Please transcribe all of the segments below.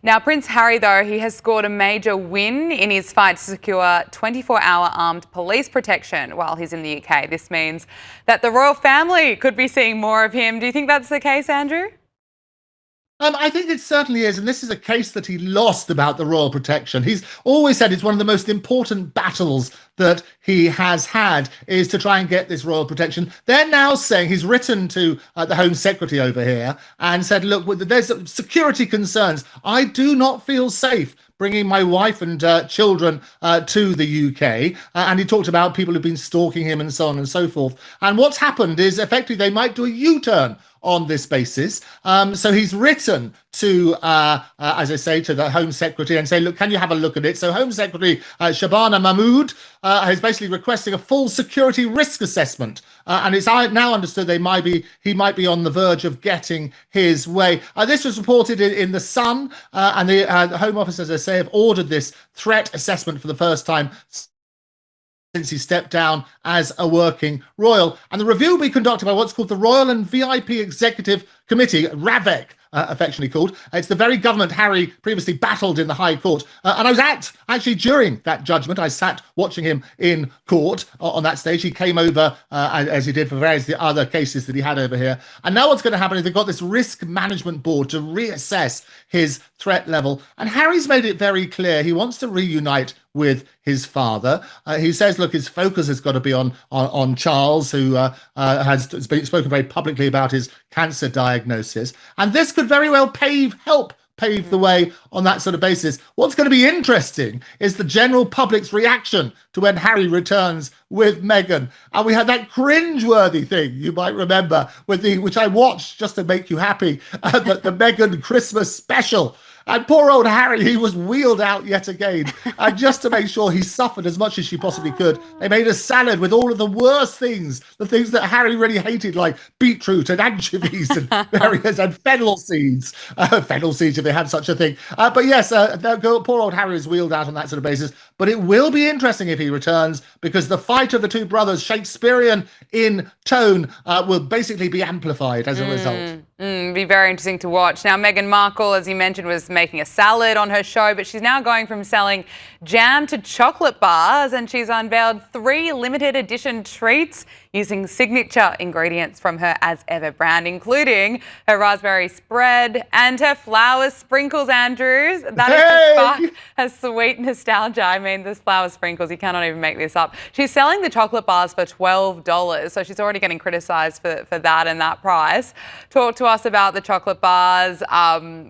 Now, Prince Harry, though, he has scored a major win in his fight to secure 24-hour armed police protection while he's in the UK. This means that the royal family could be seeing more of him. Do you think that's the case, Andrew? I think it certainly is, and this is a case that he lost about the royal protection. He's always said it's one of the most important battles that he has had is to try and get this royal protection. They're now saying he's written to the Home Secretary over here and said, look, there's security concerns. I do not feel safe bringing my wife and children to the UK. And he talked about people who've been stalking him and so on and so forth. And what's happened is effectively they might do a U-turn on this basis. So he's written to, as I say, to the Home Secretary and say, look, can you have a look at it? So Home Secretary Shabana Mahmood is basically requesting a full security risk assessment. And it's now understood he might be on the verge of getting his way. This was reported in The Sun, and the Home Office, as I say, have ordered this threat assessment for the first time since he stepped down as a working royal. And the review will be conducted by what's called the Royal and VIP Executive Committee, RAVEC, affectionately called. It's the very government Harry previously battled in the High Court. And I was actually during that judgment. I sat watching him in court on that stage. He came over, as he did for various the other cases that he had over here. And now what's going to happen is they've got this risk management board to reassess his threat level. And Harry's made it very clear he wants to reunite with his father. He says, look, his focus has got to be on Charles, who has spoken very publicly about his cancer diagnosis. And this could very well help pave the way on that sort of basis. What's going to be interesting is the general public's reaction to when Harry returns with Meghan. And we had that cringe-worthy thing, you might remember, which I watched just to make you happy, the Meghan Christmas special. And poor old Harry, he was wheeled out yet again. And just to make sure he suffered as much as she possibly could, they made a salad with all of the worst things, the things that Harry really hated, like beetroot and anchovies and various and fennel seeds. Fennel seeds, if they had such a thing. But yes, poor old Harry is wheeled out on that sort of basis. But it will be interesting if he returns, because the fight of the two brothers, Shakespearean in tone, will basically be amplified as a result. Be very interesting to watch. Now, Meghan Markle, as you mentioned, was making a salad on her show, but she's now going from selling jam to chocolate bars, and she's unveiled 3 limited edition treats using signature ingredients from her As Ever brand, including her raspberry spread and her flower sprinkles, Andrews. That is the spark of sweet nostalgia. I mean, this flower sprinkles, you cannot even make this up. She's selling the chocolate bars for $12, so she's already getting criticised for that and that price. Talk to us about the chocolate bars.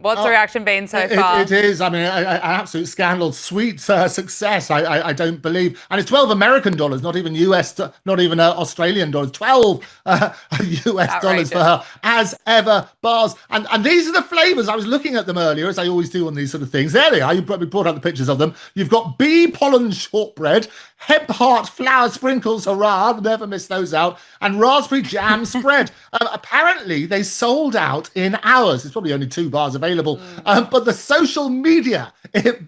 What's the reaction been so far? It is, I mean, an absolute scandal. Sweet success, I don't believe. And it's 12 American dollars, not even US, not even Australian dollars. 12 US dollars for her As Ever bars. And these are the flavours. I was looking at them earlier, as I always do on these sort of things. There they are. You probably brought out the pictures of them. You've got bee pollen shortbread, hemp heart flour sprinkles, hurrah, never miss those out, and raspberry jam spread. Apparently, they sold out in hours. There's probably only 2 bars available. But the social media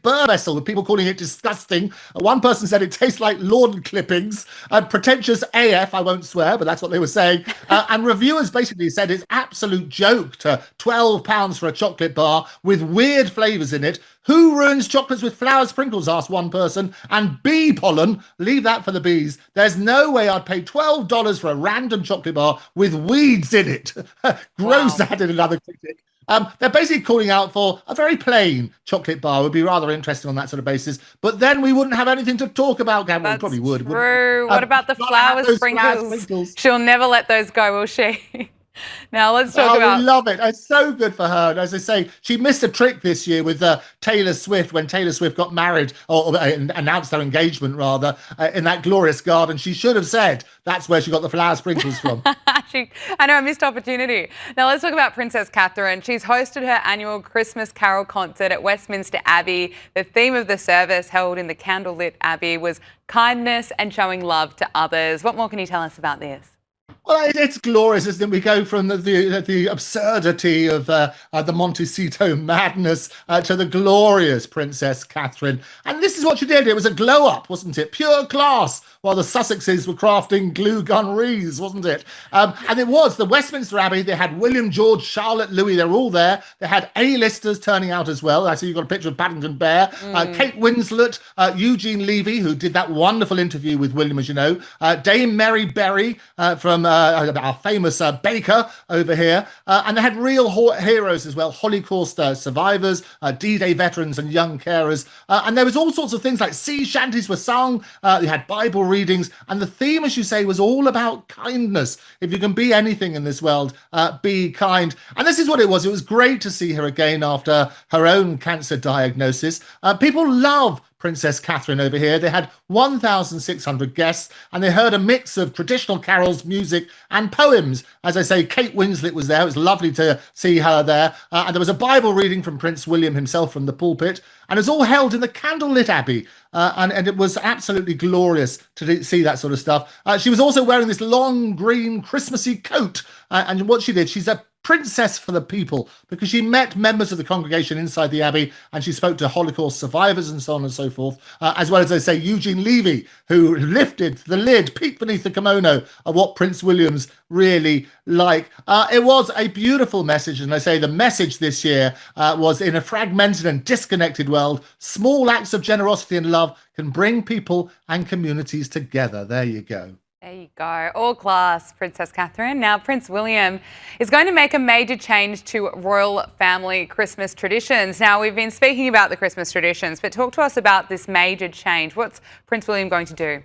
burr vessel, with people calling it disgusting. One person said it tastes like lawn clippings. Pretentious AF, I won't swear, but that's what they were saying. And reviewers basically said it's absolute joke to £12 for a chocolate bar with weird flavours in it. Who ruins chocolates with flour sprinkles, asked one person. And bee pollen, leave that for the bees. There's no way I'd pay $12 for a random chocolate bar with weeds in it. Gross, added another critic. They're basically calling out for a very plain chocolate bar. Would be rather interesting on that sort of basis. But then we wouldn't have anything to talk about, Gabriella. We probably would. True. What about the flower sprinkles? She'll never let those go, will she? Now let's talk about... we love it. It's so good for her. And as I say, she missed a trick this year with Taylor Swift, when Taylor Swift got married, or announced her engagement, rather, in that glorious garden. She should have said that's where she got the flower sprinkles from. I know, a missed opportunity. Now let's talk about Princess Catherine. She's hosted her annual Christmas Carol concert at Westminster Abbey. The theme of the service, held in the candlelit Abbey, was kindness and showing love to others. What more can you tell us about this? Well, it's glorious, isn't it? We go from the absurdity of the Montecito madness to the glorious Princess Catherine. And this is what she did. It was a glow-up, wasn't it? Pure class while the Sussexes were crafting glue gun wreaths, wasn't it? And it was the Westminster Abbey. They had William, George, Charlotte, Louis. They're all there. They had A-listers turning out as well. I see you've got a picture of Paddington Bear, Kate Winslet, Eugene Levy, who did that wonderful interview with William, as you know, Dame Mary Berry from our famous baker over here, and they had real heroes as well, Holocaust survivors, D-Day veterans and young carers, and there was all sorts of things like sea shanties were sung, you had Bible readings, and the theme, as you say, was all about kindness. If you can be anything in this world, be kind. And this is what it was. It was great to see her again after her own cancer diagnosis. People love Princess Catherine over here. They had 1,600 guests, and they heard a mix of traditional carols, music, and poems. As I say, Kate Winslet was there. It was lovely to see her there. And there was a Bible reading from Prince William himself from the pulpit. And it was all held in the candlelit abbey. And it was absolutely glorious to see that sort of stuff. She was also wearing this long green Christmassy coat. And what she did, she's a princess for the people, because she met members of the congregation inside the abbey and she spoke to Holocaust survivors and so on and so forth, as well as, I say, Eugene Levy, who lifted the lid, peeked beneath the kimono of what Prince William's really like. It was a beautiful message, and I say the message this year was, in a fragmented and disconnected world, small acts of generosity and love can bring people and communities together. There you go. There you go. All class, Princess Catherine. Now, Prince William is going to make a major change to royal family Christmas traditions. Now, we've been speaking about the Christmas traditions, but talk to us about this major change. What's Prince William going to do?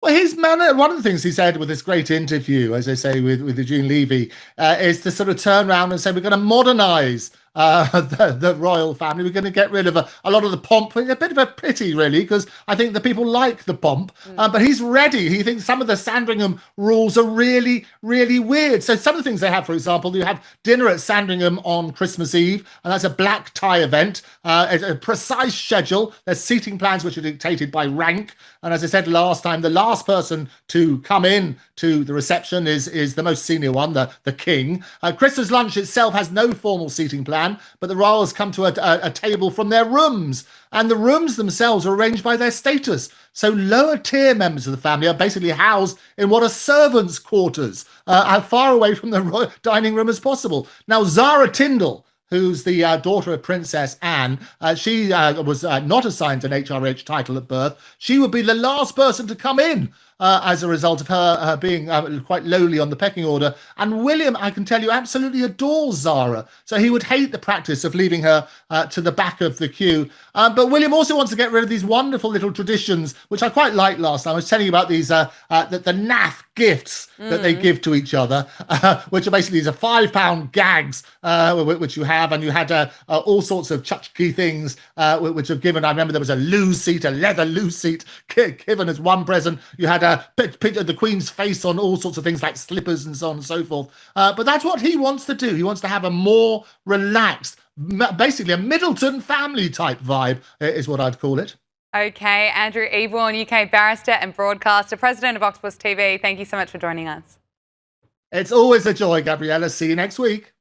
Well, his manner, one of the things he said with this great interview, as I say, with Eugene Levy, is to sort of turn around and say, we're going to modernise the royal family. We're going to get rid of a lot of the pomp. A bit of a pity, really, because I think the people like the pomp. But he's ready. He thinks some of the Sandringham rules are really, really weird. So some of the things they have, for example, you have dinner at Sandringham on Christmas Eve, and that's a black tie event. It's a precise schedule. There's seating plans which are dictated by rank. And as I said last time, the last person to come in to the reception is the most senior one, the king. Christmas lunch itself has no formal seating plan, but the royals come to a table from their rooms, and the rooms themselves are arranged by their status. So lower tier members of the family are basically housed in what are servants' quarters, as far away from the dining room as possible. Now, Zara Tindall, who's the daughter of Princess Anne, she was not assigned an HRH title at birth. She would be the last person to come in as a result of her being quite lowly on the pecking order. And William, I can tell you, absolutely adores Zara. So he would hate the practice of leaving her to the back of the queue. But William also wants to get rid of these wonderful little traditions, which I quite liked last time. I was telling you about these, the naff gifts that they give to each other, which are basically these are £5 gags, which you have, and you had all sorts of tchotchke things which are given. I remember there was a loo seat, a leather loo seat given as one present. You had a picture of the Queen's face on all sorts of things like slippers and so on and so forth. But that's what he wants to do. He wants to have a more relaxed, basically a Middleton family type vibe is what I'd call it. Okay, Andrew Eborn, UK barrister and broadcaster, president of Octopus TV. Thank you so much for joining us. It's always a joy, Gabriella. See you next week.